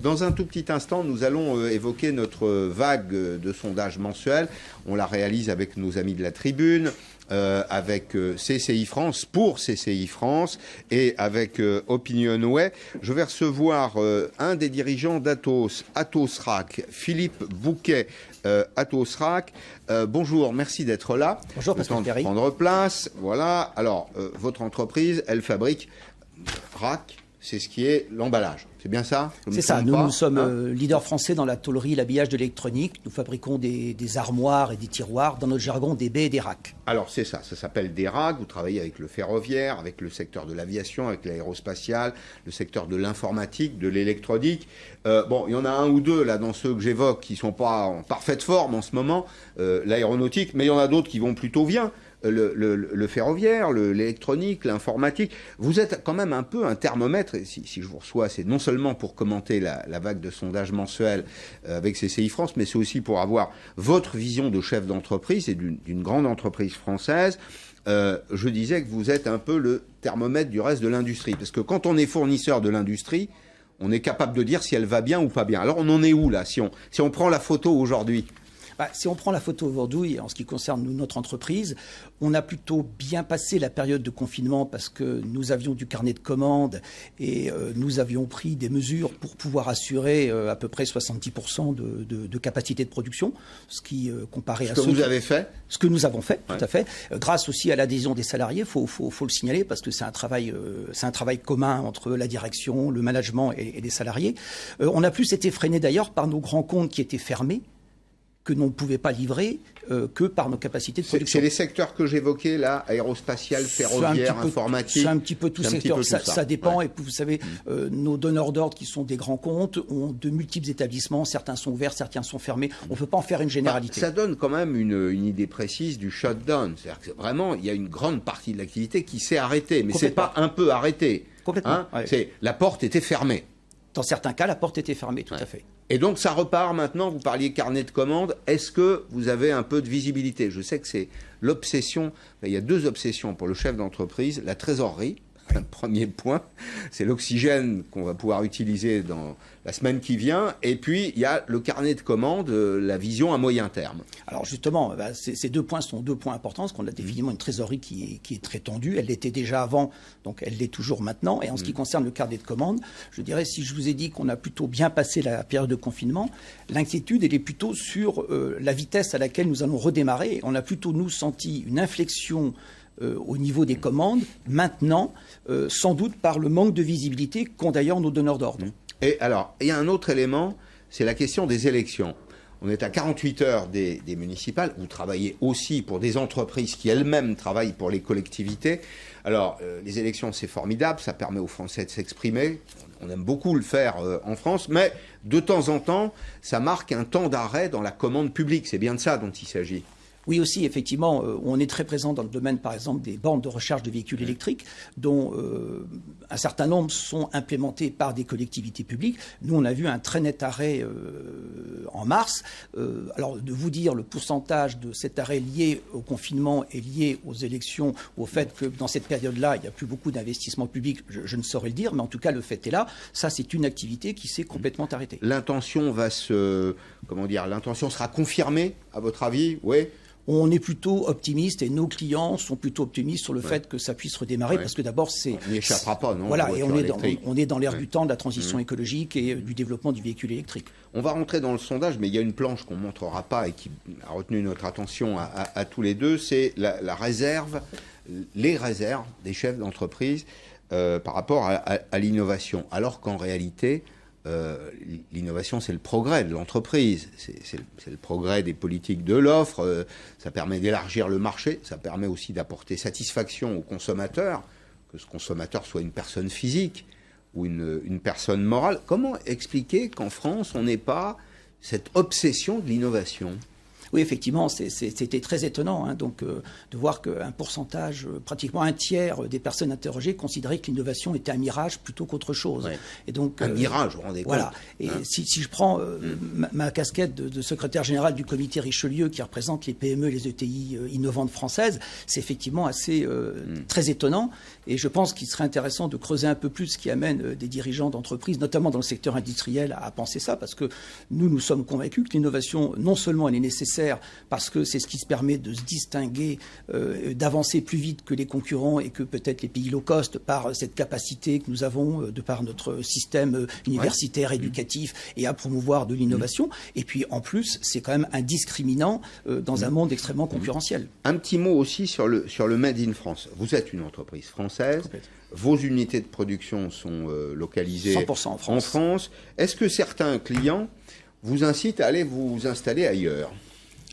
Dans un tout petit instant, nous allons évoquer notre vague de sondages mensuels. On la réalise avec nos amis de la Tribune, avec CCI France, pour CCI France, et avec Opinionway. Je vais recevoir un des dirigeants d'Atos, Atos RAC, Philippe Bouquet, Atos RAC. Bonjour, merci d'être là. Bonjour, Pascal Perry. Prendre place, voilà. Alors, votre entreprise, elle fabrique RAC. C'est ce qui est l'emballage. C'est bien ça? C'est ça. Nous sommes leaders français dans la tôlerie et l'habillage de l'électronique. Nous fabriquons des armoires et des tiroirs, dans notre jargon des baies et des racks. Alors c'est ça, ça s'appelle des racks. Vous travaillez avec le ferroviaire, avec le secteur de l'aviation, avec l'aérospatial, le secteur de l'informatique, de l'électronique. Bon, il y en a un ou deux là dans ceux que j'évoque qui ne sont pas en parfaite forme en ce moment, l'aéronautique, mais il y en a d'autres qui vont plutôt bien. Le ferroviaire, l'électronique, l'informatique. Vous êtes quand même un peu un thermomètre, et si je vous reçois, c'est non seulement pour commenter la vague de sondages mensuels avec CCI France, mais c'est aussi pour avoir votre vision de chef d'entreprise et d'une grande entreprise française. Je disais que vous êtes un peu le thermomètre du reste de l'industrie, parce que quand on est fournisseur de l'industrie, on est capable de dire si elle va bien ou pas bien. Alors on en est où là, si on prend la photo aujourd'hui? Si on prend la photo aujourd'hui, en ce qui concerne notre entreprise, on a plutôt bien passé la période de confinement parce que nous avions du carnet de commandes et nous avions pris des mesures pour pouvoir assurer à peu près 70% de capacité de production, ce qui comparé à ce que vous avez fait. Ce que nous avons fait, ouais. Tout à fait, grâce aussi à l'adhésion des salariés, faut le signaler parce que c'est un travail commun entre la direction, le management et les salariés. On a plus été freiné d'ailleurs par nos grands comptes qui étaient fermés, que l'on ne pouvait pas livrer que par nos capacités de production. C'est les secteurs que j'évoquais là, aérospatial, ferroviaire, informatique. C'est un petit peu tout secteur. Ça dépend. Ouais. Et puis, vous savez, nos donneurs d'ordre qui sont des grands comptes ont de multiples établissements. Certains sont ouverts, certains sont fermés. On ne peut pas en faire une généralité. Ça donne quand même une idée précise du shutdown. C'est-à-dire que vraiment, il y a une grande partie de l'activité qui s'est arrêtée. Mais c'est pas un peu arrêté. Complètement. Ouais. La porte était fermée. Dans certains cas, la porte était fermée, tout à fait. Et donc ça repart maintenant, vous parliez carnet de commandes, est-ce que vous avez un peu de visibilité? Je sais que c'est l'obsession, il y a deux obsessions pour le chef d'entreprise, la trésorerie, premier point, c'est l'oxygène qu'on va pouvoir utiliser dans la semaine qui vient, et puis il y a le carnet de commandes, la vision à moyen terme. Alors justement, ces deux points sont deux points importants, parce qu'on a définitivement une trésorerie qui est très tendue, elle l'était déjà avant, donc elle l'est toujours maintenant, et en ce qui concerne le carnet de commandes, je dirais, si je vous ai dit qu'on a plutôt bien passé la période de confinement, l'inquiétude, elle est plutôt sur la vitesse à laquelle nous allons redémarrer. On a plutôt, nous, senti une inflexion au niveau des commandes, maintenant, sans doute par le manque de visibilité qu'ont d'ailleurs nos donneurs d'ordre. Et alors, il y a un autre élément, c'est la question des élections. On est à 48 heures des municipales. Vous travaillez aussi pour des entreprises qui elles-mêmes travaillent pour les collectivités. Alors, les élections, c'est formidable, ça permet aux Français de s'exprimer. On aime beaucoup le faire en France, mais de temps en temps, ça marque un temps d'arrêt dans la commande publique. C'est bien de ça dont il s'agit. Oui aussi, effectivement, on est très présent dans le domaine, par exemple, des bornes de recharge de véhicules électriques, dont un certain nombre sont implémentées par des collectivités publiques. Nous, on a vu un très net arrêt en mars. Alors, de vous dire le pourcentage de cet arrêt lié au confinement et lié aux élections, au fait que dans cette période-là, il n'y a plus beaucoup d'investissements publics, je ne saurais le dire, mais en tout cas, le fait est là. Ça, c'est une activité qui s'est complètement arrêtée. L'intention sera confirmée, à votre avis? Oui. On est plutôt optimiste et nos clients sont plutôt optimistes sur le fait que ça puisse redémarrer parce que d'abord c'est... On n'y échappera pas, non? Voilà, et on est dans l'air du temps de la transition écologique et du développement du véhicule électrique. On va rentrer dans le sondage, mais il y a une planche qu'on ne montrera pas et qui a retenu notre attention à tous les deux, c'est la réserve, les réserves des chefs d'entreprise par rapport à l'innovation. Alors qu'en réalité... l'innovation, c'est le progrès de l'entreprise, c'est le progrès des politiques de l'offre, ça permet d'élargir le marché, ça permet aussi d'apporter satisfaction au consommateur, que ce consommateur soit une personne physique ou une personne morale. Comment expliquer qu'en France, on n'ait pas cette obsession de l'innovation ? Oui, effectivement, c'était très étonnant de voir qu'un pourcentage, pratiquement un tiers des personnes interrogées considéraient que l'innovation était un mirage plutôt qu'autre chose. Ouais. Et donc, un mirage, vous vous rendez compte. Voilà. Et si je prends ma casquette de secrétaire général du comité Richelieu qui représente les PME et les ETI innovantes françaises, c'est effectivement assez très étonnant. Et je pense qu'il serait intéressant de creuser un peu plus ce qui amène des dirigeants d'entreprises, notamment dans le secteur industriel, à penser ça, parce que nous sommes convaincus que l'innovation, non seulement elle est nécessaire parce que c'est ce qui se permet de se distinguer, d'avancer plus vite que les concurrents et que peut-être les pays low cost par cette capacité que nous avons de par notre système universitaire, éducatif et à promouvoir de l'innovation. Et puis en plus, c'est quand même un discriminant dans un monde extrêmement concurrentiel. Un petit mot aussi sur le Made in France. Vous êtes une entreprise française. Vos unités de production sont localisées 100% en France. Est-ce que certains clients vous incitent à aller vous installer ailleurs ?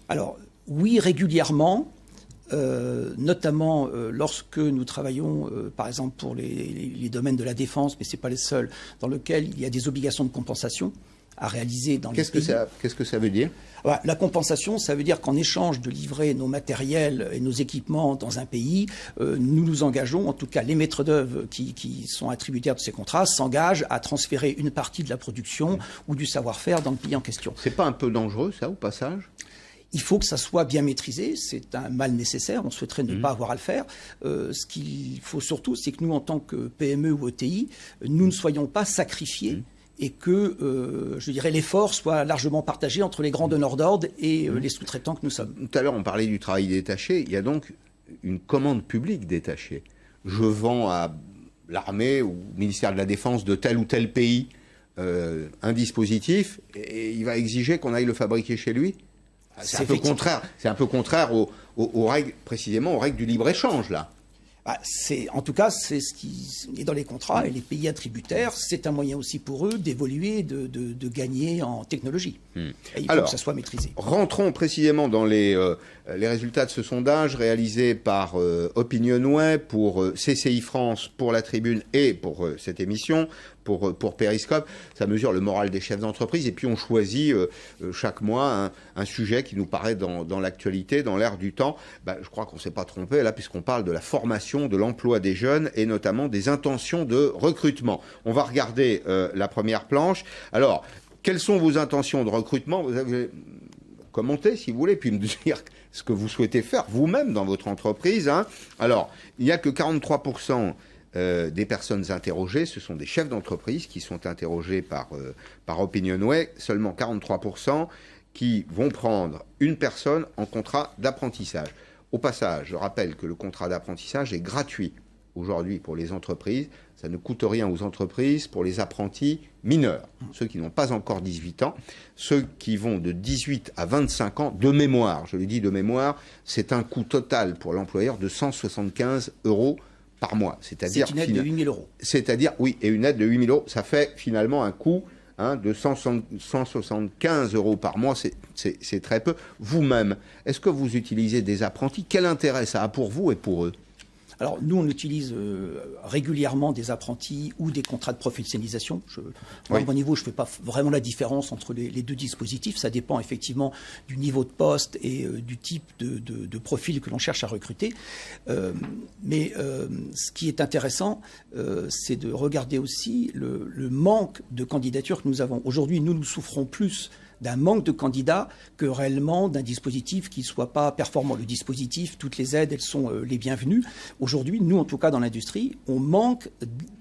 Alors, oui, régulièrement, notamment lorsque nous travaillons, par exemple, pour les domaines de la défense, mais ce n'est pas les seuls, dans lesquels il y a des obligations de compensation à réaliser dans les pays. Qu'est-ce que ça veut dire ? La compensation, ça veut dire qu'en échange de livrer nos matériels et nos équipements dans un pays, nous nous engageons, en tout cas les maîtres d'œuvre qui sont attributaires de ces contrats, s'engagent à transférer une partie de la production ou du savoir-faire dans le pays en question. C'est pas un peu dangereux, ça, au passage ? Il faut que ça soit bien maîtrisé, c'est un mal nécessaire, on souhaiterait ne pas avoir à le faire. Ce qu'il faut surtout, c'est que nous, en tant que PME ou ETI, nous ne soyons pas sacrifiés et que, je dirais, l'effort soit largement partagé entre les grands donneurs d'ordre et les sous-traitants que nous sommes. Tout à l'heure, on parlait du travail détaché. Il y a donc une commande publique détachée. Je vends à l'armée ou au ministère de la Défense de tel ou tel pays un dispositif et il va exiger qu'on aille le fabriquer chez lui. C'est un peu contraire aux règles, précisément aux règles du libre-échange, là. En tout cas, c'est ce qui est dans les contrats et les pays attributaires. C'est un moyen aussi pour eux d'évoluer, de gagner en technologie. Et il faut que ça soit maîtrisé. Rentrons précisément dans les résultats de ce sondage réalisé par Opinionway pour CCI France, pour La Tribune et pour cette émission, pour Periscope. Ça mesure le moral des chefs d'entreprise et puis on choisit chaque mois un sujet qui nous paraît dans l'actualité, dans l'air du temps. Je crois qu'on ne s'est pas trompé là puisqu'on parle de la formation, de l'emploi des jeunes et notamment des intentions de recrutement. On va regarder la première planche. Alors, quelles sont vos intentions de recrutement ? Vous avez commenté, si vous voulez, puis me dire ce que vous souhaitez faire vous-même dans votre entreprise. Alors, il n'y a que 43% des personnes interrogées, ce sont des chefs d'entreprise qui sont interrogés par Opinionway, seulement 43% qui vont prendre une personne en contrat d'apprentissage. Au passage, je rappelle que le contrat d'apprentissage est gratuit aujourd'hui pour les entreprises. Ça ne coûte rien aux entreprises pour les apprentis mineurs, ceux qui n'ont pas encore 18 ans, ceux qui vont de 18 à 25 ans, de mémoire, je le dis de mémoire, c'est un coût total pour l'employeur de 175 € par mois. C'est une aide de 8 000 €. C'est-à-dire, oui, et une aide de 8 000 €, ça fait finalement un coût de 175 € par mois, c'est très peu. Vous-même, est-ce que vous utilisez des apprentis ? Quel intérêt ça a pour vous et pour eux ? Alors, nous, on utilise régulièrement des apprentis ou des contrats de professionnalisation. À mon niveau, je ne fais pas vraiment la différence entre les deux dispositifs. Ça dépend effectivement du niveau de poste et du type de profil que l'on cherche à recruter. Mais ce qui est intéressant, c'est de regarder aussi le manque de candidatures que nous avons. Aujourd'hui, nous souffrons plus d'un manque de candidats que réellement d'un dispositif qui ne soit pas performant. Le dispositif, toutes les aides, elles sont les bienvenues. Aujourd'hui, nous, en tout cas dans l'industrie, on manque,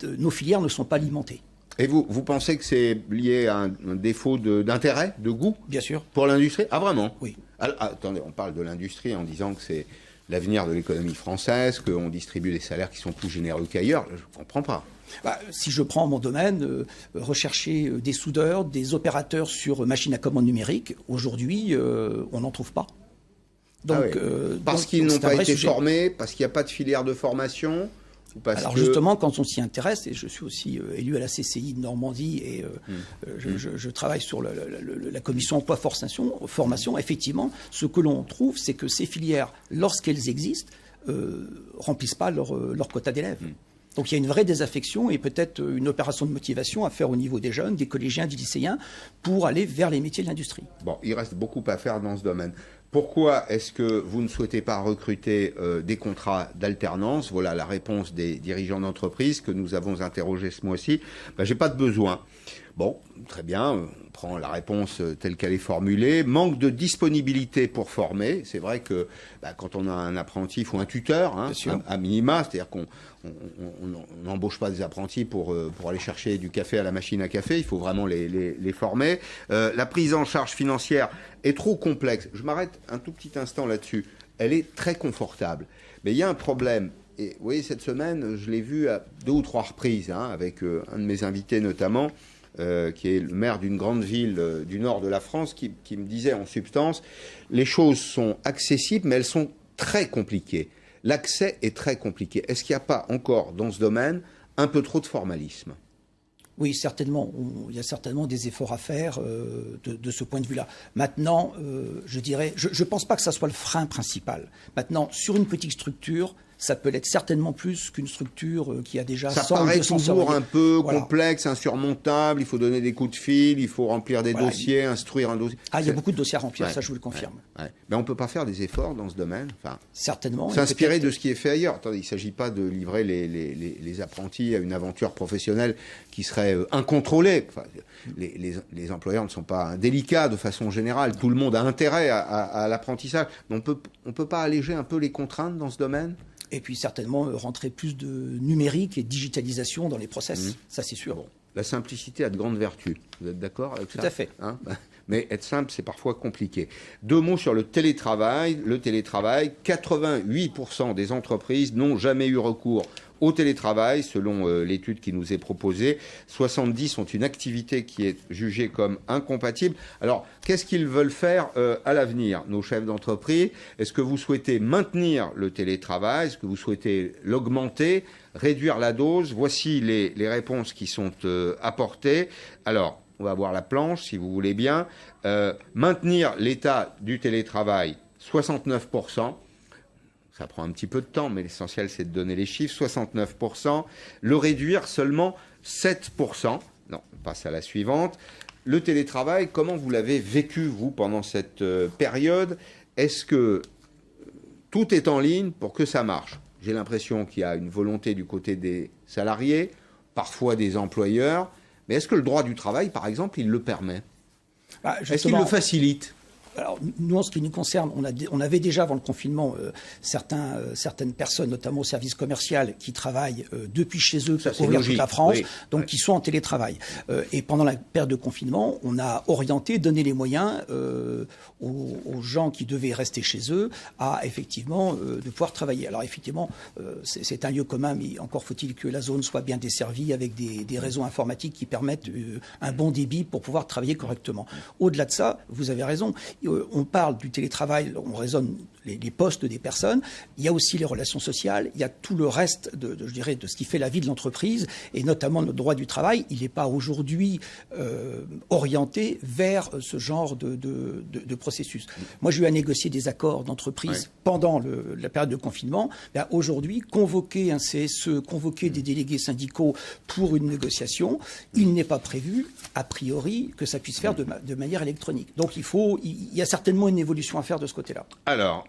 nos filières ne sont pas alimentées. Et vous pensez que c'est lié à un défaut d'intérêt, de goût ? Bien sûr. Pour l'industrie ? Ah, vraiment ? Oui. Alors, attendez, on parle de l'industrie en disant que c'est l'avenir de l'économie française, qu'on distribue des salaires qui sont plus généreux qu'ailleurs. Je ne comprends pas. Si je prends mon domaine, rechercher des soudeurs, des opérateurs sur machines à commande numérique, aujourd'hui, on n'en trouve pas. Donc, parce qu'ils n'ont pas été formés, parce qu'il n'y a pas de filière de formation ou parce Alors justement, quand on s'y intéresse, et je suis aussi élu à la CCI de Normandie et je travaille sur la commission emploi formation, effectivement, ce que l'on trouve, c'est que ces filières, lorsqu'elles existent, remplissent pas leur quota d'élèves. Donc il y a une vraie désaffection et peut-être une opération de motivation à faire au niveau des jeunes, des collégiens, des lycéens, pour aller vers les métiers de l'industrie. Bon, il reste beaucoup à faire dans ce domaine. Pourquoi est-ce que vous ne souhaitez pas recruter des contrats d'alternance? Voilà la réponse des dirigeants d'entreprise que nous avons interrogés ce mois-ci. J'ai pas de besoin. Bon, très bien, on prend la réponse telle qu'elle est formulée. Manque de disponibilité pour former. C'est vrai que quand on a un apprenti, il faut un tuteur, à minima. C'est-à-dire qu'on n'embauche pas des apprentis pour aller chercher du café à la machine à café. Il faut vraiment les former. La prise en charge financière est trop complexe. Je m'arrête un tout petit instant là-dessus. Elle est très confortable. Mais il y a un problème. Et vous voyez, cette semaine, je l'ai vu à 2 ou 3 reprises, avec un de mes invités notamment, qui est le maire d'une grande ville du nord de la France, qui me disait en substance, les choses sont accessibles, mais elles sont très compliquées. L'accès est très compliqué. Est-ce qu'il n'y a pas encore, dans ce domaine, un peu trop de formalisme ? Oui, certainement. Il y a certainement des efforts à faire de ce point de vue-là. Maintenant, je dirais, je ne pense pas que ça soit le frein principal. Maintenant, sur une petite structure, ça peut l'être certainement plus qu'une structure qui a déjà 100 ou 200 salariés. Ça paraît toujours un peu voilà. complexe, insurmontable, il faut donner des coups de fil, il faut remplir des dossiers, instruire un dossier. Il y a beaucoup de dossiers à remplir, ça je vous le confirme. Mais on ne peut pas faire des efforts dans ce domaine, certainement. S'inspirer de ce qui est fait ailleurs. Attendez, il ne s'agit pas de livrer les apprentis à une aventure professionnelle qui serait incontrôlée. Les employeurs ne sont pas délicats de façon générale, tout le monde a intérêt à l'apprentissage. Mais on ne peut pas alléger un peu les contraintes dans ce domaine ? Et puis certainement rentrer plus de numérique et de digitalisation dans les process, ça c'est sûr. Bon. La simplicité a de grandes vertus, vous êtes d'accord avec ça ? Tout à fait. Mais être simple, c'est parfois compliqué. 2 mots sur le télétravail. Le télétravail, 88% des entreprises n'ont jamais eu recours au télétravail, selon l'étude qui nous est proposée. 70 ont une activité qui est jugée comme incompatible. Alors, qu'est-ce qu'ils veulent faire à l'avenir, nos chefs d'entreprise ? Est-ce que vous souhaitez maintenir le télétravail ? Est-ce que vous souhaitez l'augmenter ? Réduire la dose ? Voici les réponses qui sont apportées. Alors, on va voir la planche, si vous voulez bien. Maintenir l'état du télétravail, 69%. Ça prend un petit peu de temps, mais l'essentiel, c'est de donner les chiffres. 69%. Le réduire, seulement 7%. Non, on passe à la suivante. Le télétravail, comment vous l'avez vécu, vous, pendant cette période ? Est-ce que tout est en ligne pour que ça marche ? J'ai l'impression qu'il y a une volonté du côté des salariés, parfois des employeurs. Mais est-ce que le droit du travail, par exemple, il le permet ? Est-ce qu'il le facilite ? Alors, nous, en ce qui nous concerne, on avait déjà, avant le confinement, certaines personnes, notamment au service commercial, qui travaillent depuis chez eux pour couvrir toute la France, donc qui sont en télétravail. Et pendant la période de confinement, on a orienté, donné les moyens aux gens qui devaient rester chez eux à, effectivement, de pouvoir travailler. Alors, effectivement, c'est un lieu commun, mais encore faut-il que la zone soit bien desservie avec des réseaux informatiques qui permettent un bon débit pour pouvoir travailler correctement. Au-delà de ça, vous avez raison, on parle du télétravail, on raisonne les postes des personnes, il y a aussi les relations sociales, il y a tout le reste je dirais, de ce qui fait la vie de l'entreprise, et notamment notre droit du travail, il n'est pas aujourd'hui orienté vers ce genre de processus. Moi, j'ai eu à négocier des accords d'entreprise pendant la période de confinement. Aujourd'hui, convoquer un CSE, convoquer des délégués syndicaux pour une négociation, il n'est pas prévu, a priori, que ça puisse faire de manière électronique. Donc, il y a certainement une évolution à faire de ce côté-là. Alors,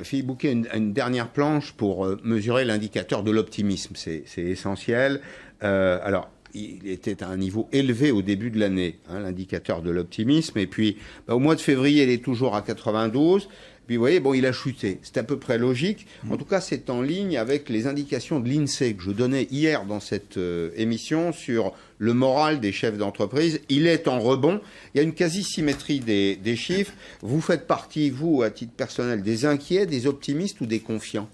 Philippe Bouquet, une dernière planche pour mesurer l'indicateur de l'optimisme. C'est essentiel. Alors, il était à un niveau élevé au début de l'année, l'indicateur de l'optimisme. Et puis, au mois de février, il est toujours à 92. Puis, vous voyez, il a chuté. C'est à peu près logique. En tout cas, c'est en ligne avec les indications de l'INSEE que je donnais hier dans cette émission sur le moral des chefs d'entreprise. Il est en rebond. Il y a une quasi-symétrie des chiffres. Vous faites partie, vous, à titre personnel, des inquiets, des optimistes ou des confiants ?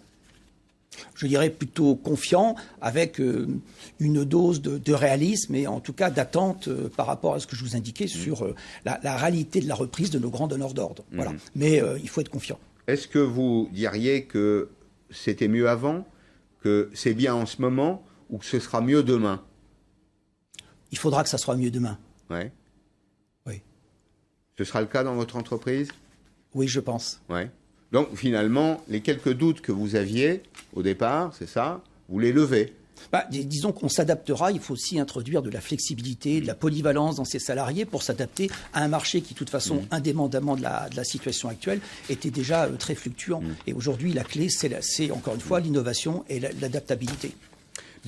Je dirais plutôt confiant, avec une dose de réalisme et en tout cas d'attente par rapport à ce que je vous indiquais sur la réalité de la reprise de nos grands donneurs d'ordre. Voilà. Mais il faut être confiant. Est-ce que vous diriez que c'était mieux avant, que c'est bien en ce moment ou que ce sera mieux demain ? Il faudra que ça soit mieux demain. Ouais. Oui. Ce sera le cas dans votre entreprise ? Oui, je pense. Ouais. Donc, finalement, les quelques doutes que vous aviez au départ, c'est ça, vous les levez. Disons qu'on s'adaptera. Il faut aussi introduire de la flexibilité, de la polyvalence dans ses salariés pour s'adapter à un marché qui, de toute façon, indépendamment de la situation actuelle, était déjà très fluctuant. Et aujourd'hui, la clé, c'est encore une fois l'innovation et l'adaptabilité.